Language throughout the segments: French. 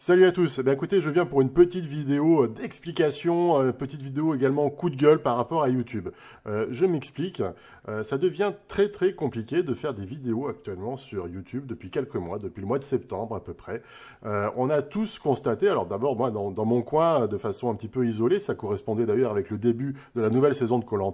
Salut à tous, eh bien, écoutez, je viens pour une petite vidéo d'explication, petite vidéo également coup de gueule par rapport à YouTube. Je m'explique, ça devient très très compliqué de faire des vidéos actuellement sur YouTube depuis quelques mois, depuis le mois de septembre à peu près. On a tous constaté, alors d'abord moi dans mon coin, de façon un petit peu isolée, ça correspondait d'ailleurs avec le début de la nouvelle saison de koh,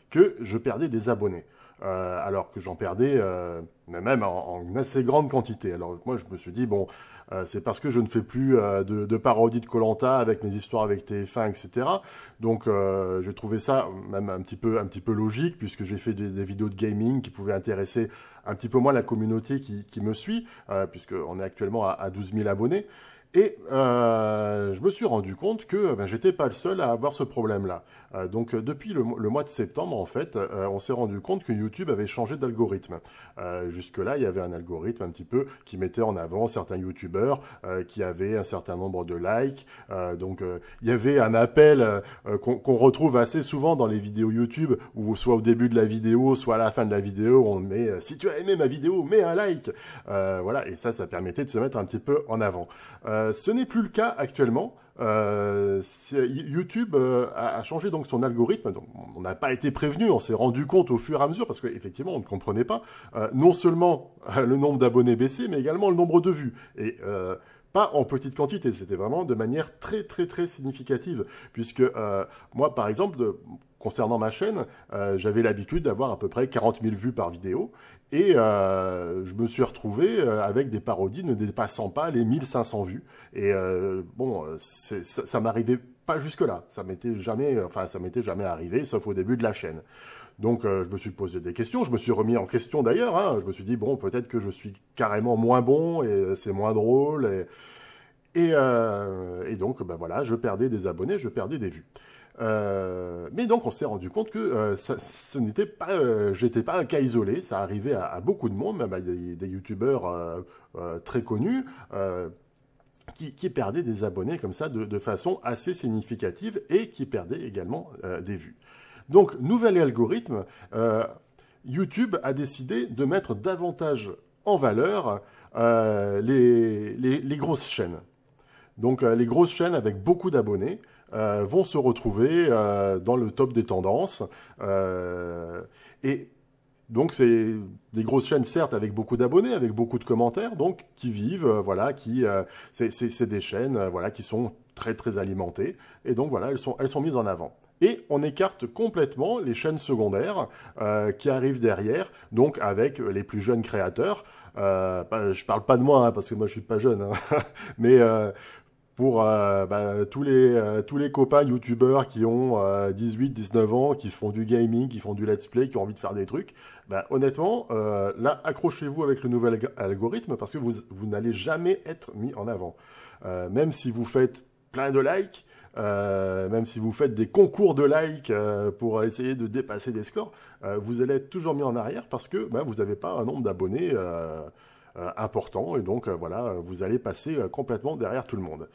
que je perdais des abonnés. Alors que j'en perdais même en assez grande quantité. Alors moi je me suis dit, bon, c'est parce que je ne fais plus de parodies de koh avec mes histoires avec TF1, etc. Donc j'ai trouvé ça même un petit peu logique, puisque j'ai fait des vidéos de gaming qui pouvaient intéresser un petit peu moins la communauté qui me suit, puisqu'on est actuellement à 12 000 abonnés. Et je me suis rendu compte que j'étais pas le seul à avoir ce problème-là. Donc depuis le mois de septembre, en fait, on s'est rendu compte que YouTube avait changé d'algorithme. Jusque-là, il y avait un algorithme un petit peu qui mettait en avant certains YouTubeurs qui avaient un certain nombre de likes. Il y avait un appel qu'on retrouve assez souvent dans les vidéos YouTube, où soit au début de la vidéo, soit à la fin de la vidéo, on met si tu as aimé ma vidéo, mets un like. Voilà, et ça permettait de se mettre un petit peu en avant. Ce n'est plus le cas actuellement. YouTube a changé donc son algorithme. Donc, on n'a pas été prévenu, on s'est rendu compte au fur et à mesure, parce qu'effectivement, on ne comprenait pas non seulement le nombre d'abonnés baissé, mais également le nombre de vues. Et pas en petite quantité, c'était vraiment de manière très très très significative, puisque moi, par exemple, concernant ma chaîne, j'avais l'habitude d'avoir à peu près 40 000 vues par vidéo, et je me suis retrouvé avec des parodies ne dépassant pas les 1500 vues. Et bon, ça m'arrivait pas jusque-là, ça m'était jamais arrivé, sauf au début de la chaîne. Donc je me suis posé des questions, je me suis remis en question d'ailleurs, hein. Je me suis dit, bon, peut-être que je suis carrément moins bon, et c'est moins drôle, et donc, voilà, je perdais des abonnés, je perdais des vues. Mais donc, on s'est rendu compte que ce n'était pas, j'étais pas un cas isolé, ça arrivait à beaucoup de monde, même à des youtubeurs très connus, qui perdaient des abonnés comme ça de façon assez significative et qui perdaient également des vues. Donc, nouvel algorithme, YouTube a décidé de mettre davantage en valeur les grosses chaînes. Donc les grosses chaînes avec beaucoup d'abonnés vont se retrouver dans le top des tendances. Et donc c'est des grosses chaînes, certes, avec beaucoup d'abonnés, avec beaucoup de commentaires, donc qui vivent, voilà, c'est des chaînes, voilà, qui sont très très alimentées. Et donc voilà, elles sont mises en avant. Et on écarte complètement les chaînes secondaires qui arrivent derrière, donc avec les plus jeunes créateurs. Je parle pas de moi, hein, parce que moi je suis pas jeune, hein, mais pour tous les copains youtubeurs qui ont 18, 19 ans, qui font du gaming, qui font du let's play, qui ont envie de faire des trucs, honnêtement, là, accrochez-vous avec le nouvel algorithme, parce que vous n'allez jamais être mis en avant. Même si vous faites plein de likes, même si vous faites des concours de likes pour essayer de dépasser des scores, vous allez être toujours mis en arrière, parce que vous n'avez pas un nombre d'abonnés important, et donc voilà, vous allez passer complètement derrière tout le monde.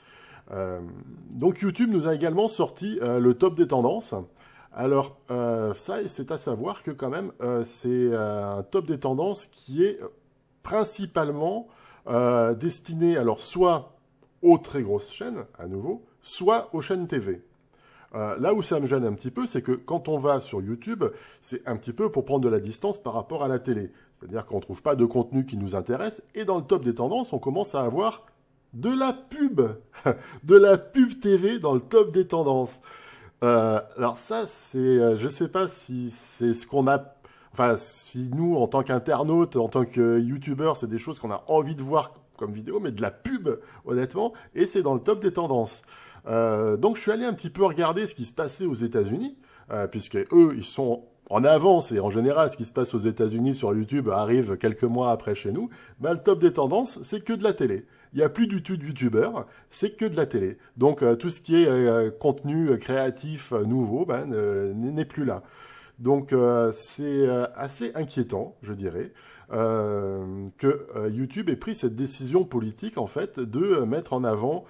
Donc YouTube nous a également sorti le top des tendances. Alors ça, c'est à savoir que quand même, c'est un top des tendances qui est principalement destiné, alors soit aux très grosses chaînes, à nouveau, soit aux chaînes TV. Là où ça me gêne un petit peu, c'est que quand on va sur YouTube, c'est un petit peu pour prendre de la distance par rapport à la télé. C'est-à-dire qu'on ne trouve pas de contenu qui nous intéresse, et dans le top des tendances, on commence à avoir de la pub, de la pub TV dans le top des tendances. Alors ça, c'est, je ne sais pas si c'est ce qu'on a, enfin, si nous, en tant qu'internautes, en tant que youtubeurs, c'est des choses qu'on a envie de voir comme vidéo, mais de la pub, honnêtement, et c'est dans le top des tendances. Donc je suis allé un petit peu regarder ce qui se passait aux États-Unis, puisque eux, ils sont en avance, et en général, ce qui se passe aux États-Unis sur YouTube arrive quelques mois après chez nous. Le top des tendances, c'est que de la télé. Il n'y a plus du tout de youtubeurs, c'est que de la télé. Donc tout ce qui est contenu créatif nouveau n'est plus là. Donc c'est assez inquiétant, je dirais, que YouTube ait pris cette décision politique, en fait, de mettre en avant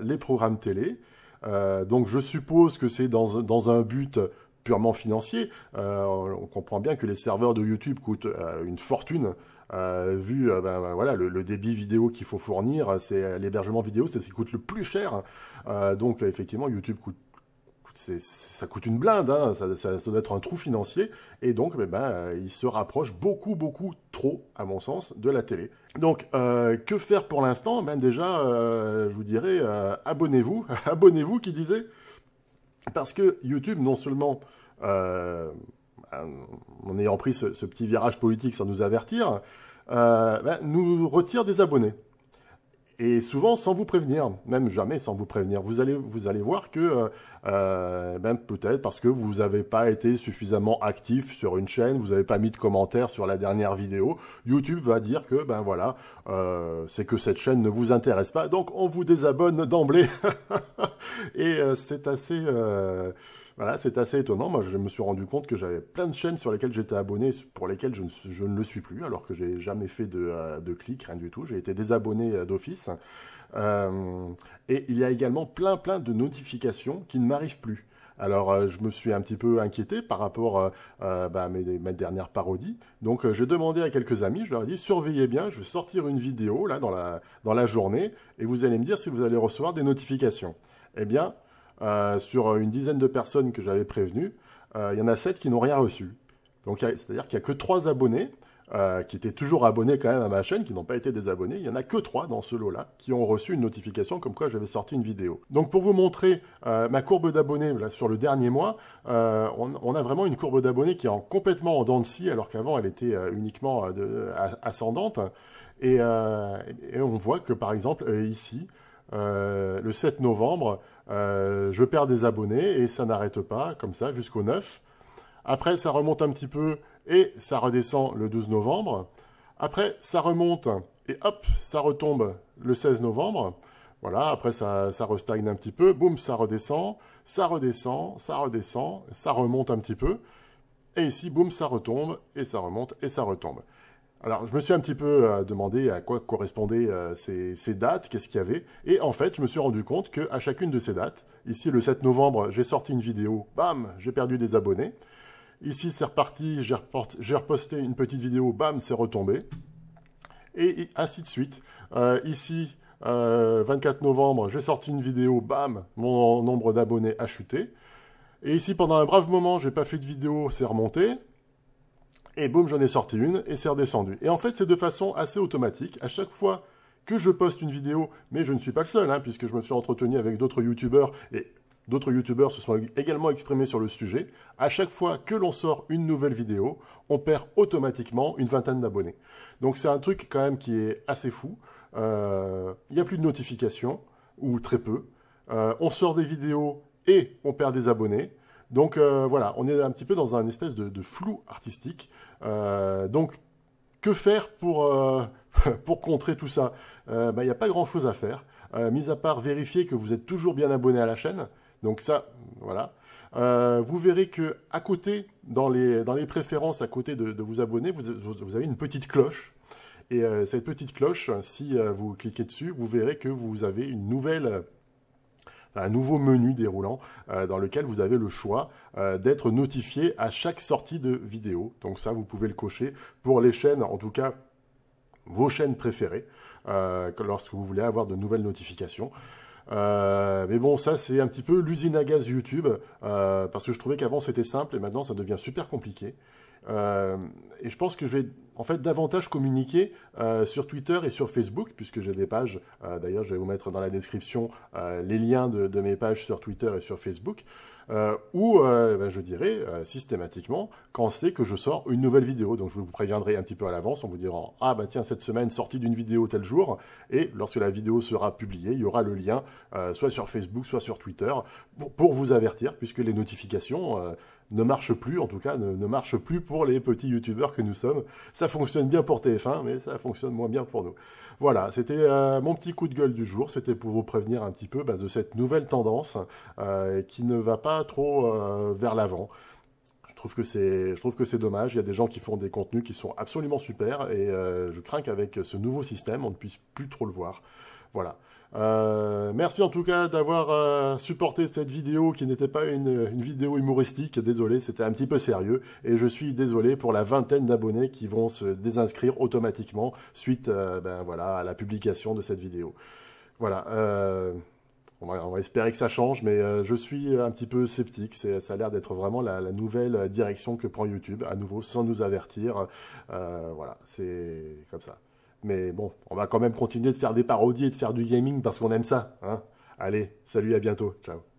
les programmes télé. Donc je suppose que c'est dans un but purement financier. On comprend bien que les serveurs de YouTube coûtent une fortune vu voilà, le débit vidéo qu'il faut fournir, c'est l'hébergement vidéo, c'est ce qui coûte le plus cher. Donc effectivement, YouTube ça coûte une blinde, hein, ça doit être un trou financier, et donc il se rapproche beaucoup, beaucoup trop, à mon sens, de la télé. Donc, que faire pour l'instant? Déjà, je vous dirais, abonnez-vous, abonnez-vous qui disait, parce que YouTube, non seulement, en ayant pris ce petit virage politique sans nous avertir, nous retire des abonnés. Et souvent sans vous prévenir, même jamais sans vous prévenir. Vous allez voir que peut-être parce que vous n'avez pas été suffisamment actif sur une chaîne, vous n'avez pas mis de commentaires sur la dernière vidéo, YouTube va dire que voilà, c'est que cette chaîne ne vous intéresse pas, donc on vous désabonne d'emblée. Et c'est assez... Voilà, c'est assez étonnant. Moi, je me suis rendu compte que j'avais plein de chaînes sur lesquelles j'étais abonné, pour lesquelles je ne le suis plus, alors que j'ai jamais fait de clic, rien du tout. J'ai été désabonné d'office. Et il y a également plein de notifications qui ne m'arrivent plus. Alors, je me suis un petit peu inquiété par rapport à mes dernières parodies. Donc, j'ai demandé à quelques amis, je leur ai dit, surveillez bien, je vais sortir une vidéo là dans la journée, et vous allez me dire si vous allez recevoir des notifications. Eh bien... sur une dizaine de personnes que j'avais prévenues, il y en a 7 qui n'ont rien reçu. Donc, c'est-à-dire qu'il n'y a que 3 abonnés, qui étaient toujours abonnés quand même à ma chaîne, qui n'ont pas été désabonnés. Il n'y en a que 3 dans ce lot-là, qui ont reçu une notification comme quoi j'avais sorti une vidéo. Donc, pour vous montrer ma courbe d'abonnés sur le dernier mois, on a vraiment une courbe d'abonnés qui est complètement en dents de scie, alors qu'avant, elle était uniquement ascendante. Et on voit que, par exemple, ici, le 7 novembre, je perds des abonnés et ça n'arrête pas, comme ça, jusqu'au 9. Après, ça remonte un petit peu et ça redescend le 12 novembre. Après, ça remonte et hop, ça retombe le 16 novembre. Voilà, après, ça restagne un petit peu. Boum, ça redescend, ça redescend, ça redescend, ça remonte un petit peu. Et ici, boum, ça retombe et ça remonte et ça retombe. Alors, je me suis un petit peu demandé à quoi correspondaient ces dates, qu'est-ce qu'il y avait. Et en fait, je me suis rendu compte qu'à chacune de ces dates, ici, le 7 novembre, j'ai sorti une vidéo, bam, j'ai perdu des abonnés. Ici, c'est reparti, j'ai reposté une petite vidéo, bam, c'est retombé. Et ainsi de suite. Ici, 24 novembre, j'ai sorti une vidéo, bam, mon nombre d'abonnés a chuté. Et ici, pendant un brave moment, j'ai pas fait de vidéo, c'est remonté. Et boum, j'en ai sorti une et c'est redescendu. Et en fait, c'est de façon assez automatique. À chaque fois que je poste une vidéo, mais je ne suis pas le seul, hein, puisque je me suis entretenu avec d'autres youtubeurs, et d'autres youtubeurs se sont également exprimés sur le sujet. À chaque fois que l'on sort une nouvelle vidéo, on perd automatiquement une vingtaine d'abonnés. Donc c'est un truc quand même qui est assez fou. Il n'y a plus de notifications, ou très peu. On sort des vidéos et on perd des abonnés. Donc voilà, on est un petit peu dans un espèce de flou artistique. Donc, que faire pour contrer tout ça? Il n'y a pas grand-chose à faire, mis à part vérifier que vous êtes toujours bien abonné à la chaîne. Donc ça, voilà. Vous verrez que à côté, dans les préférences, à côté de vous abonner, vous avez une petite cloche. Et cette petite cloche, si vous cliquez dessus, vous verrez que vous avez un nouveau menu déroulant dans lequel vous avez le choix d'être notifié à chaque sortie de vidéo. Donc ça, vous pouvez le cocher pour les chaînes, en tout cas vos chaînes préférées, lorsque vous voulez avoir de nouvelles notifications. Mais bon, ça c'est un petit peu l'usine à gaz YouTube, parce que je trouvais qu'avant c'était simple et maintenant ça devient super compliqué. Et je pense que je vais en fait davantage communiquer sur Twitter et sur Facebook, puisque j'ai des pages, d'ailleurs je vais vous mettre dans la description les liens de mes pages sur Twitter et sur Facebook, où je dirais systématiquement quand c'est que je sors une nouvelle vidéo. Donc je vous préviendrai un petit peu à l'avance en vous disant « Ah bah tiens, cette semaine, sortie d'une vidéo tel jour », et lorsque la vidéo sera publiée, il y aura le lien soit sur Facebook, soit sur Twitter, pour vous avertir, puisque les notifications ne marchent plus, en tout cas ne marchent plus pour les petits youtubeurs que nous sommes. Ça fonctionne bien pour TF1, mais ça fonctionne moins bien pour nous. Voilà, c'était mon petit coup de gueule du jour, c'était pour vous prévenir un petit peu de cette nouvelle tendance qui ne va pas trop vers l'avant. Je trouve que c'est dommage, il y a des gens qui font des contenus qui sont absolument super, et je crains qu'avec ce nouveau système, on ne puisse plus trop le voir. Voilà. Merci en tout cas d'avoir supporté cette vidéo qui n'était pas une vidéo humoristique. Désolé, c'était un petit peu sérieux. Et je suis désolé pour la vingtaine d'abonnés qui vont se désinscrire automatiquement suite voilà, à la publication de cette vidéo. Voilà. On va espérer que ça change, mais je suis un petit peu sceptique. Ça a l'air d'être vraiment la nouvelle direction que prend YouTube, à nouveau, sans nous avertir. Voilà, c'est comme ça. Mais bon, on va quand même continuer de faire des parodies et de faire du gaming parce qu'on aime ça. Hein. Allez, salut, à bientôt. Ciao.